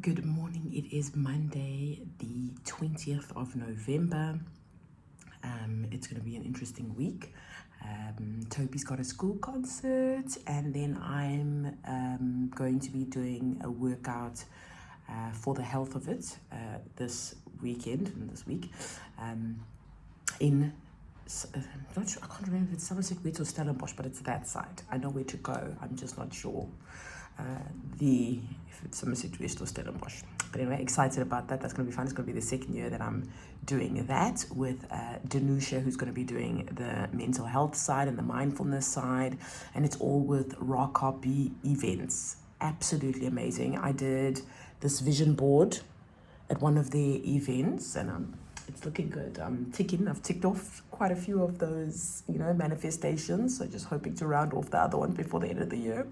Good morning. It is Monday, the 20th of November. It's going to be an interesting week. Toby's got a school concert, and then I'm going to be doing a workout for the health of it this week. Not sure, I can't remember if it's Somerset West or Stellenbosch, but it's that side. I know where to go. I'm just not sure if it's Somerset West or Stellenbosch. But anyway, excited about that. That's going to be fun. It's going to be the second year that I'm doing that with Danusha, who's going to be doing the mental health side and the mindfulness side. And it's all with Rock Copy events. Absolutely amazing. I did this vision board at one of their events, and it's looking good. I've ticked off quite a few of those, manifestations. So just hoping to round off the other one before the end of the year.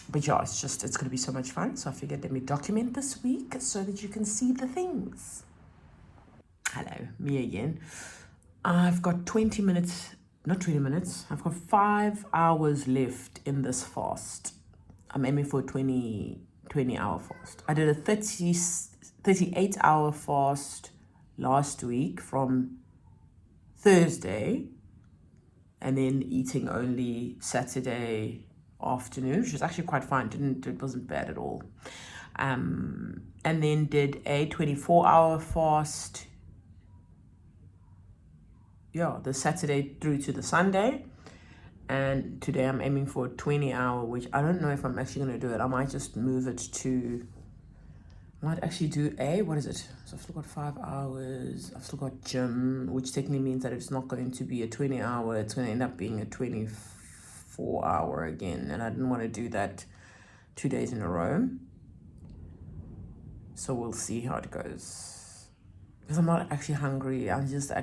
But yeah, it's going to be so much fun. So I figured let me document this week so that you can see the things. Hello, me again. I've got 20 minutes, not 20 minutes. I've got 5 hours left in this fast. I'm aiming for a 20-hour fast. I did a 38-hour fast last week from Thursday, and then eating only Saturday afternoon, which was actually quite fine. It wasn't bad at all. And then did a 24-hour fast. Yeah, the Saturday through to the Sunday. And today I'm aiming for a 20-hour, which I don't know if I'm actually going to do it. I might just move it to, might actually do what is it? So I've still got 5 hours. I've still got gym, which technically means that it's not going to be a 20-hour. It's going to end up being a 24-hour again. And I didn't want to do that 2 days in a row. So we'll see how it goes. Because I'm not actually hungry. I'm just I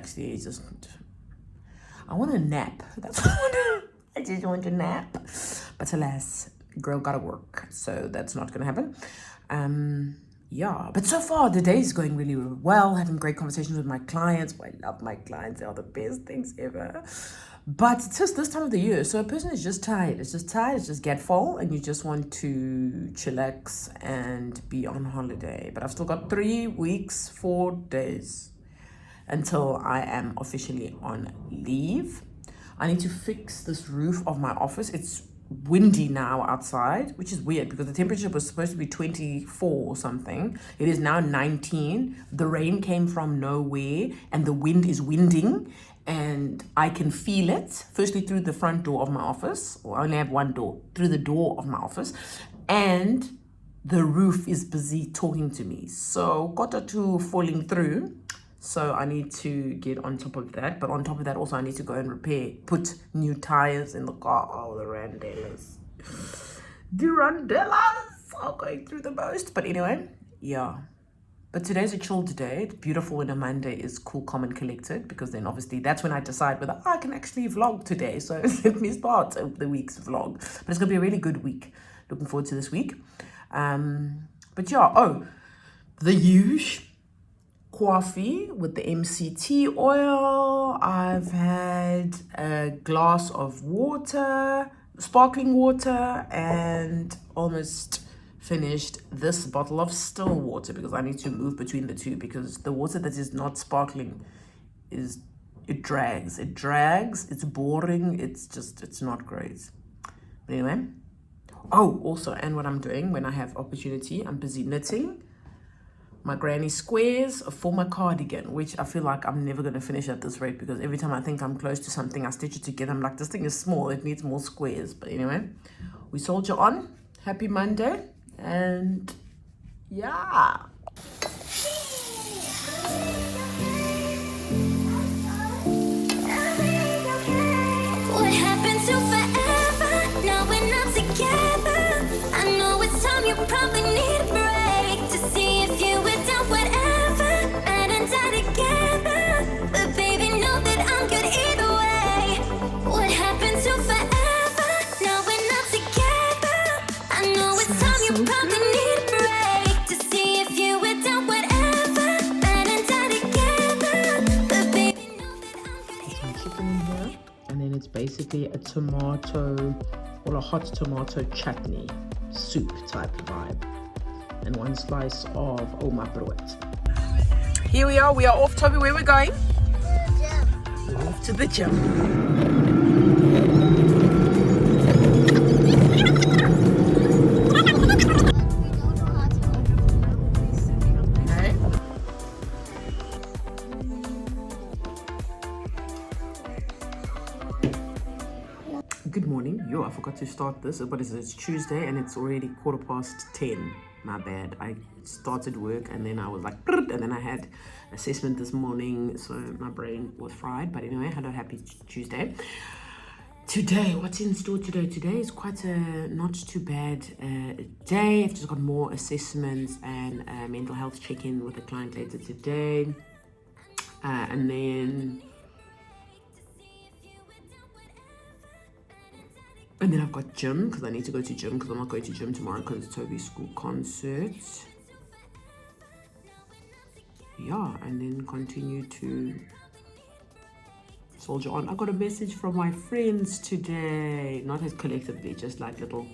want a nap. That's what I want to do. I just want a nap. But alas, girl gotta work. So that's not going to happen. Yeah, but so far the day is going really well, having great conversations with my clients. I love my clients. They are the best things ever. But it's just this time of the year. So a person is just tired. It's just get full and you just want to chillax and be on holiday. But I've still got 3 weeks, 4 days until I am officially on leave. I need to fix this roof of my office. It's windy now outside, which is weird because the temperature was supposed to be 24 or something. It is now 19. The rain came from nowhere and the wind is winding and I can feel it, firstly through the front door of my office. Well, I only have one door, through the door of my office, and the roof is busy talking to me. So quarter to falling through. So I need to get on top of that. But on top of that, also I need to go and put new tires in the car. Oh, the Randellas. The Randellas are going through the most. But anyway, yeah. But today's a chilled day. It's beautiful when a Monday is cool, calm, and collected. Because then obviously that's when I decide whether I can actually vlog today. So let me start the week's vlog. But it's going to be a really good week. Looking forward to this week. But yeah, the usual. Coffee with the MCT oil. I've had a glass of water, sparkling water, and almost finished this bottle of still water because I need to move between the two because the water that is not sparkling it drags, it's boring, it's not great. But anyway, also, and what I'm doing when I have opportunity, I'm busy knitting my granny squares for my cardigan, which I feel like I'm never going to finish at this rate because every time I think I'm close to something, I stitch it together. I'm like, this thing is small. It needs more squares. But anyway, we soldier on. Happy Monday. And yeah. What happened to forever? Now we're not together. I know it's time you probably need a break to see if you would do whatever and die together. But baby, know that I'm good either way. What happened to forever? Now we're not together. I know it's time you probably need a break to see if you would do whatever and die together. But baby, know that I'm good either way. Some chicken in here. And then it's basically a tomato or a hot tomato chutney soup type vibe. and 1 slice of Oma brood. Here we are off. Toby, where are we going? Gym. We're off to the gym. Good morning. I forgot to start this. What is it? It's Tuesday and it's already 10:15. My bad. I started work and then I was like, and then I had assessment this morning, so my brain was fried. But anyway, I had a happy Tuesday. Today, what's in store today? Today is quite a not too bad day. I've just got more assessments and mental health check-in with a client later today. And then I've got gym, because I need to go to gym, because I'm not going to gym tomorrow because it's Toby's school concert. Yeah, and then continue to soldier on. I got a message from my friends today, not as collectively, just like little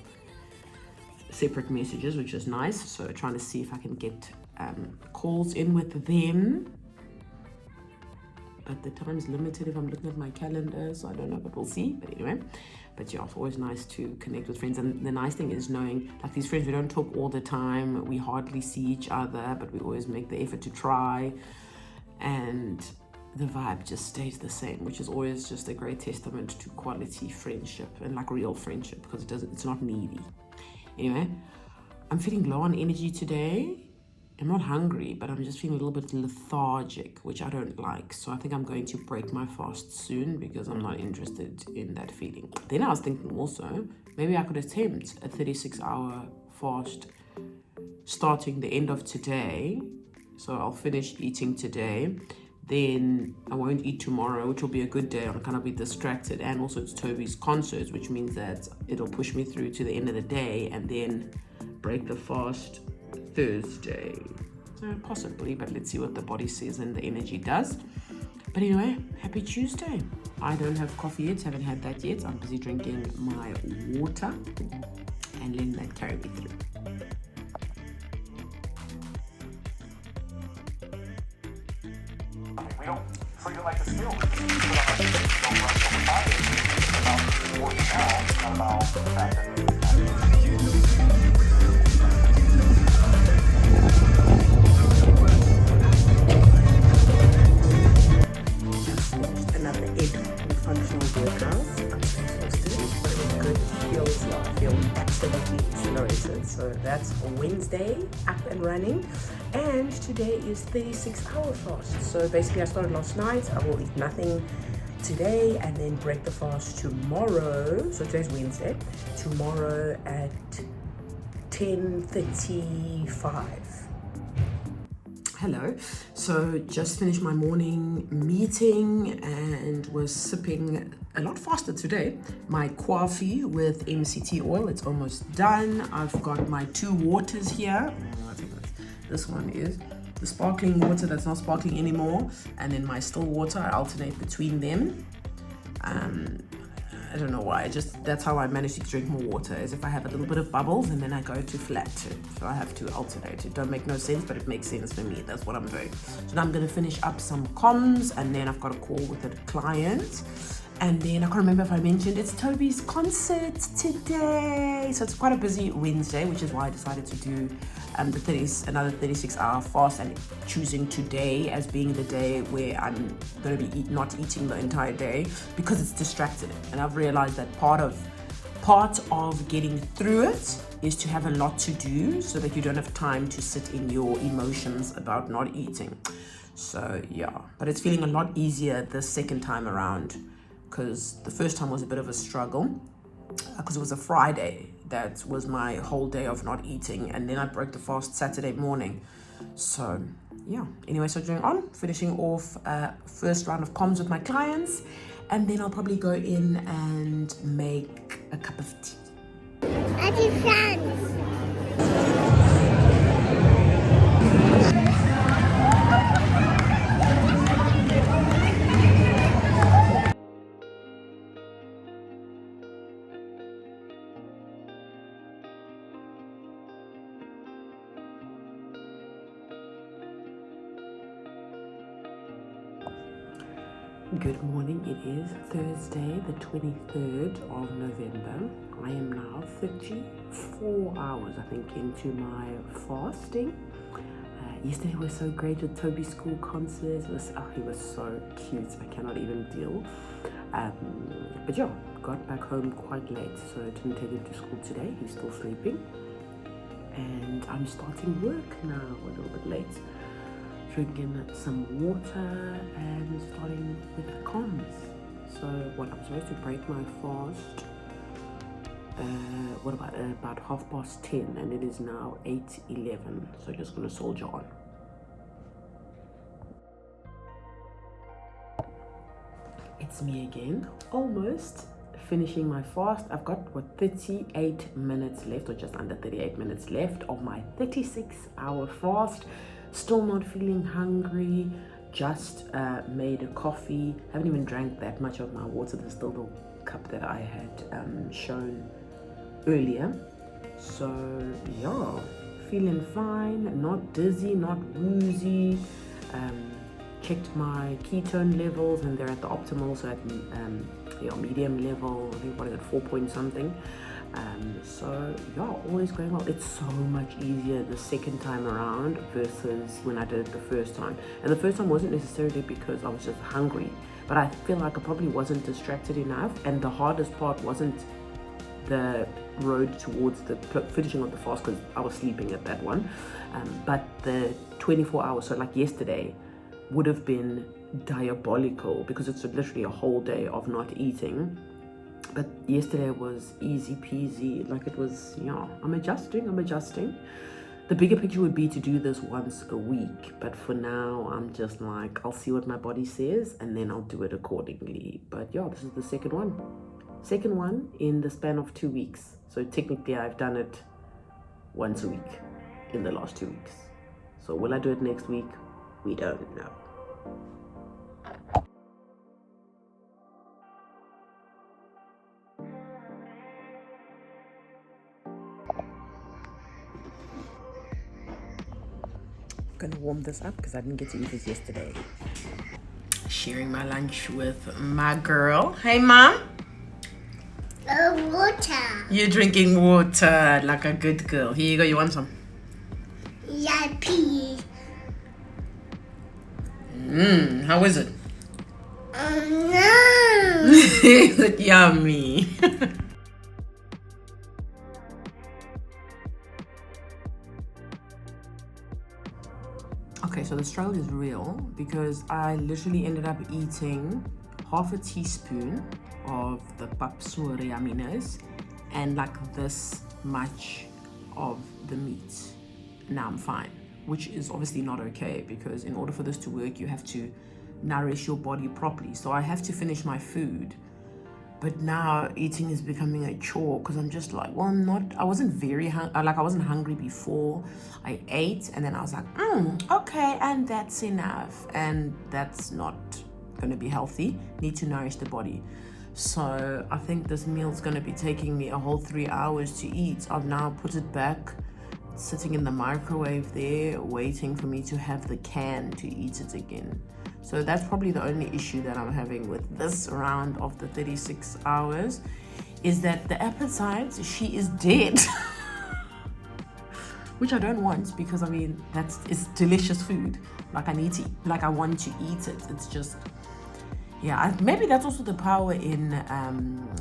separate messages, which is nice. So trying to see if I can get calls in with them. But the time's limited if I'm looking at my calendar, so I don't know, but we'll see. But anyway, but yeah, it's always nice to connect with friends. And the nice thing is knowing, like, these friends, we don't talk all the time, we hardly see each other, but we always make the effort to try, and the vibe just stays the same, which is always just a great testament to quality friendship and like real friendship, because it's not needy. Anyway, I'm feeling low on energy today. I'm not hungry, but I'm just feeling a little bit lethargic, which I don't like. So I think I'm going to break my fast soon because I'm not interested in that feeling. Then I was thinking also, maybe I could attempt a 36-hour fast starting the end of today. So I'll finish eating today. Then I won't eat tomorrow, which will be a good day. I'll kind of be distracted. And also it's Toby's concerts, which means that it'll push me through to the end of the day and then break the fast Thursday. So possibly, but let's see what the body says and the energy does. But anyway, happy Tuesday. I don't have coffee yet, haven't had that yet. I'm busy drinking my water and letting that carry me through. We don't treat it like a skill. We put on our face, don't rush over time. It's about working out, not about the fact that another 8 functional workout. I'm exhausted, but it was good. I feel absolutely exhilarated. So that's Wednesday, up and running. And today is 36-hour fast. So basically I started last night. I will eat nothing today and then break the fast tomorrow. So today's Wednesday. Tomorrow at 10:35. Hello. So just finished my morning meeting and was sipping a lot faster today my coffee with MCT oil. It's almost done. I've got my 2 waters here. I think this one is the sparkling water that's not sparkling anymore, and then my still water. I alternate between them. I don't know why, that's how I manage to drink more water, is if I have a little bit of bubbles and then I go to flat. So I have to alternate. It don't make no sense, but it makes sense for me. That's what I'm doing. So now I'm going to finish up some comms, and then I've got a call with a client. And then I can't remember if I mentioned it's Toby's concert today. So it's quite a busy Wednesday, which is why I decided to do another 36-hour fast, and choosing today as being the day where I'm going to be not eating the entire day because it's distracted. And I've realized that part of getting through it is to have a lot to do so that you don't have time to sit in your emotions about not eating. So yeah, but it's feeling a lot easier the second time around, because the first time was a bit of a struggle because it was a Friday. That was my whole day of not eating, and then I broke the fast Saturday morning. So yeah, anyway, so going on, finishing off first round of comms with my clients, and then I'll probably go in and make a cup of tea. Auntie Franz. Good morning. It is Thursday, the 23rd of November. I am now 34 hours, I think, into my fasting. Yesterday was so great with Toby's school concert. He was so cute. I cannot even deal. But yeah, got back home quite late, so I didn't take him to school today. He's still sleeping. And I'm starting work now, a little bit late. Drinking some water and starting with comms. So what, I'm supposed to break my fast about 10:30, and it is now 8:11, so just gonna soldier on. It's me again, almost finishing my fast. I've got 38 minutes left, or just under 38 minutes left of my 36-hour fast. Still not feeling hungry, just made a coffee. Haven't even drank that much of my water. There's still the cup that I had shown earlier. So yeah, feeling fine, not dizzy, not woozy. Checked my ketone levels and they're at the optimal, so at medium level. I think what is it, 4 point something. So yeah, all is going well. It's so much easier the second time around versus when I did it the first time. And the first time wasn't necessarily because I was just hungry, but I feel like I probably wasn't distracted enough, and the hardest part wasn't the road towards the finishing of the fast because I was sleeping at that one, but the 24 hours, so like yesterday would have been diabolical because it's literally a whole day of not eating. But yesterday was easy peasy. Like it was, yeah, I'm adjusting. The bigger picture would be to do this once a week, but for now I'm just like, I'll see what my body says and then I'll do it accordingly. But yeah, this is the second one in the span of 2 weeks. So technically I've done it once a week in the last 2 weeks. So will I do it next week? We don't know. Gonna warm this up because I didn't get to eat this yesterday. Sharing my lunch with my girl. Hey, Mom. Water. You're drinking water like a good girl. Here you go. You want some? Yeah, pee. How is it? No. Is it yummy? Okay, so the struggle is real because I literally ended up eating half a teaspoon of the papsuri aminos and like this much of the meat. Now I'm fine, which is obviously not okay because in order for this to work, you have to nourish your body properly. So I have to finish my food. But now eating is becoming a chore because I'm just like, well, I wasn't very I wasn't hungry before I ate, and then I was like, okay, and that's enough, and that's not going to be healthy. Need to nourish the body. So I think this meal's going to be taking me a whole 3 hours to eat. I've now put it back, sitting in the microwave there, waiting for me to have the can to eat it again. So that's probably the only issue that I'm having with this round of the 36 hours is that the appetite, she is dead. Which I don't want because I mean, it's delicious food. Like I want to eat it. It's just, yeah, maybe that's also the power in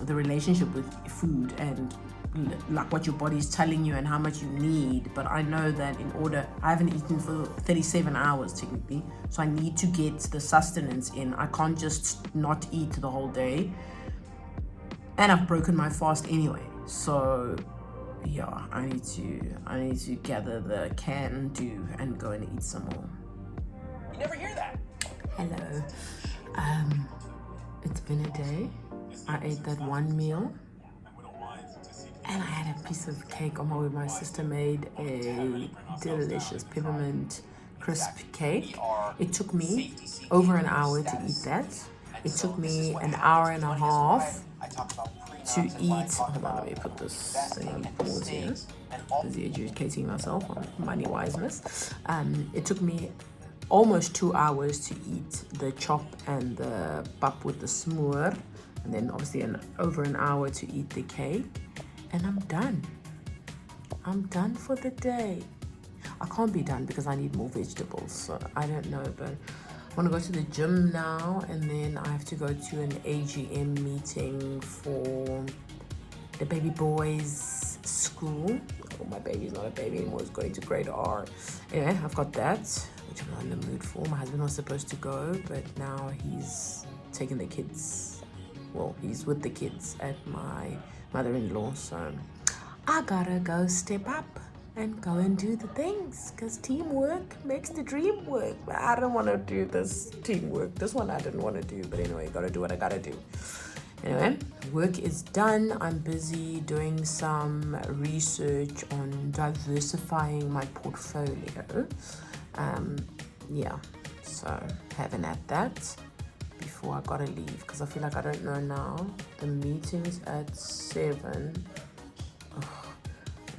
the relationship with food and like what your body is telling you and how much you need. But I know that I haven't eaten for 37 hours technically, so I need to get the sustenance in. I can't just not eat the whole day, and I've broken my fast anyway. So yeah, I need to gather the can do and go and eat some more. You never hear that. Hello. It's been a day. I ate that one meal. And I had a piece of cake on my way. My sister made a delicious peppermint crisp cake. It took me over an hour to eat that. It took me an hour and a half to eat. Hold on, let me put this thing on pause here. Busy educating myself on money wiseness. It took me almost 2 hours to eat the chop and the pap with the smoor, and then obviously over an hour to eat the cake, and I'm done. I'm done for the day. I can't be done because I need more vegetables, so I don't know, but I want to go to the gym now, and then I have to go to an AGM meeting for the baby boys' school. Oh, my baby's not a baby anymore, he's going to grade R. Anyway, I've got that, which I'm not in the mood for. My husband was supposed to go, but now he's taking the kids. Well, he's with the kids at my mother-in-law, so I gotta go step up and go and do the things, because teamwork makes the dream work. But I don't want to do this teamwork. This one I didn't want to do, but anyway, gotta do what I gotta do. Anyway, work is done. I'm busy doing some research on diversifying my portfolio. Yeah, so haven't had that before I gotta leave, because I feel like I don't know now. The meeting's at 7.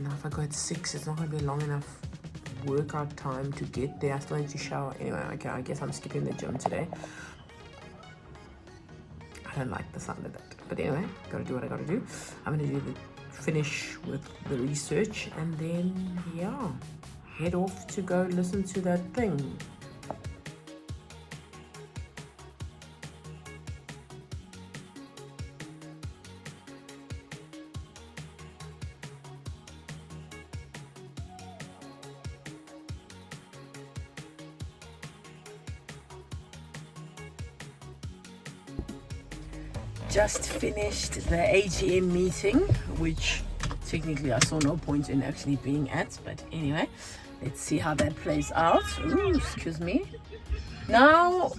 Now if I go at 6, it's not going to be long enough workout time to get there. I still need to shower. Anyway, okay, I guess I'm skipping the gym today. I don't like the sound of that. But anyway, got to do what I got to do. I'm going to finish with the research, and then, yeah, head off to go listen to that thing. Just finished the AGM meeting, which technically I saw no point in actually being at, but anyway, let's see how that plays out. Ooh, excuse me. Now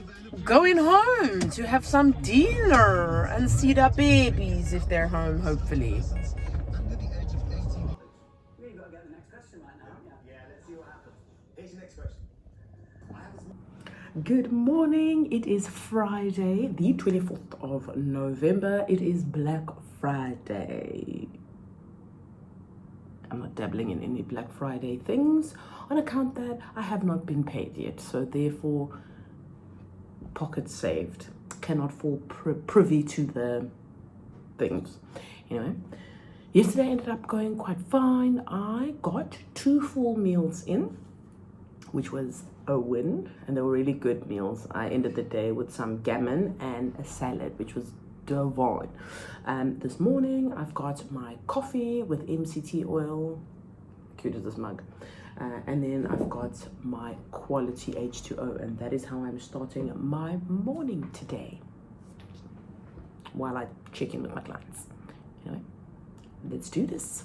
going home to have some dinner and see the babies if they're home, hopefully. Good morning. It is Friday, the 24th of November. It is Black Friday. I'm not dabbling in any Black Friday things on account that I have not been paid yet. So therefore, pocket saved. Cannot fall privy to the things. Anyway, yesterday ended up going quite fine. I got 2 full meals in, which was a win, and they were really good meals. I ended the day with some gammon and a salad, which was divine. This morning I've got my coffee with MCT oil, cute as this mug, and then I've got my quality H2O, and that is how I'm starting my morning today while I check in with my clients. Anyway, let's do this.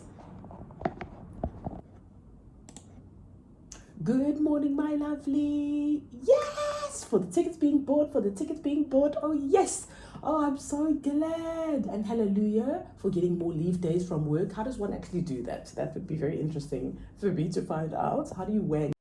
Good morning, my lovely. Yes, for the tickets being bought, Oh yes, oh, I'm so glad, and hallelujah for getting more leave days from work. How does one actually do that? That would be very interesting for me to find out. How do you wang?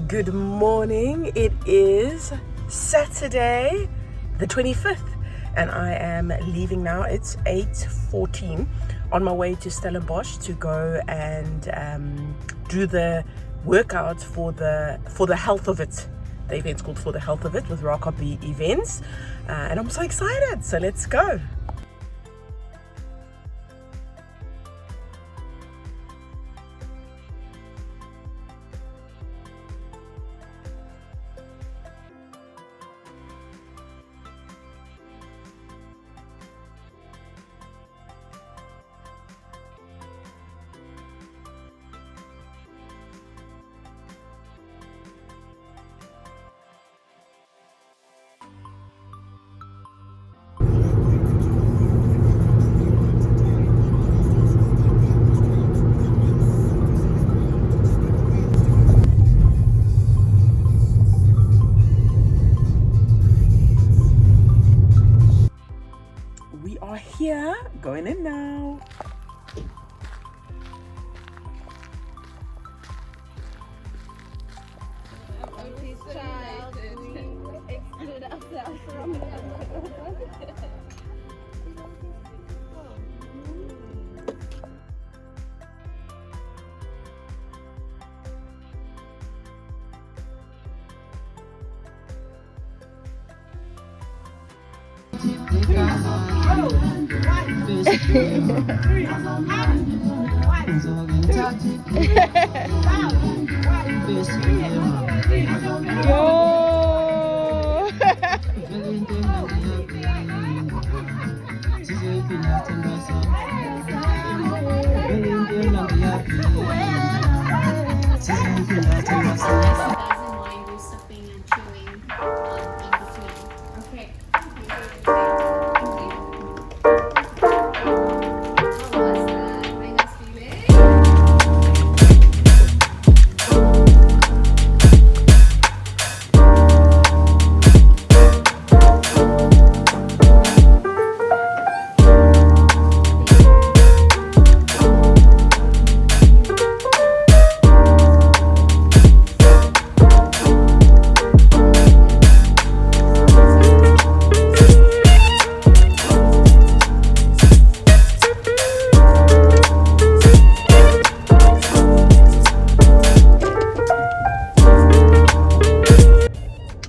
Good morning. It is Saturday the 25th and I am leaving now. It's 8:14 on my way to Stellenbosch to go and do the workout for the health of it. The event's called For the Health of It with Rakabi Events, and I'm so excited, so let's go.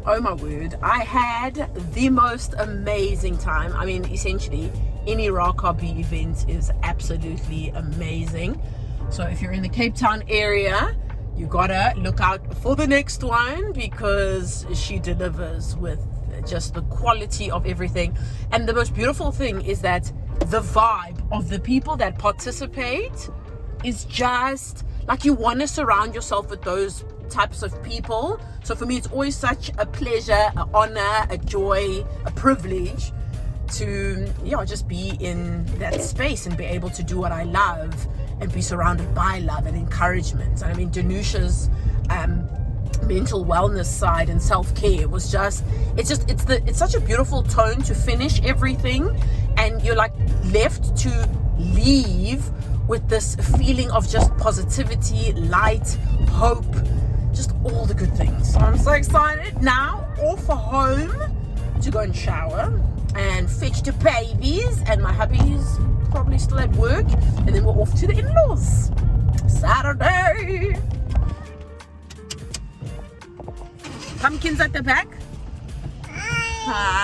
Oh my word, I had the most amazing time. I mean, essentially any rock hobby event is absolutely amazing. So if you're in the Cape Town area, you gotta look out for the next one, because she delivers with just the quality of everything. And the most beautiful thing is that the vibe of the people that participate is just like, you want to surround yourself with those types of people. So for me, it's always such a pleasure, an honor, a joy, a privilege to just be in that space and be able to do what I love and be surrounded by love and encouragement. And I mean, Danusha's mental wellness side and self-care was it's such a beautiful tone to finish everything, and you're like left to leave with this feeling of just positivity, light, hope, just all the good things. So I'm so excited. Now off for home to go and shower and fetch the babies, and my hubby's probably still at work, and then we're off to the in-laws Saturday. Pumpkins at the back. Hi.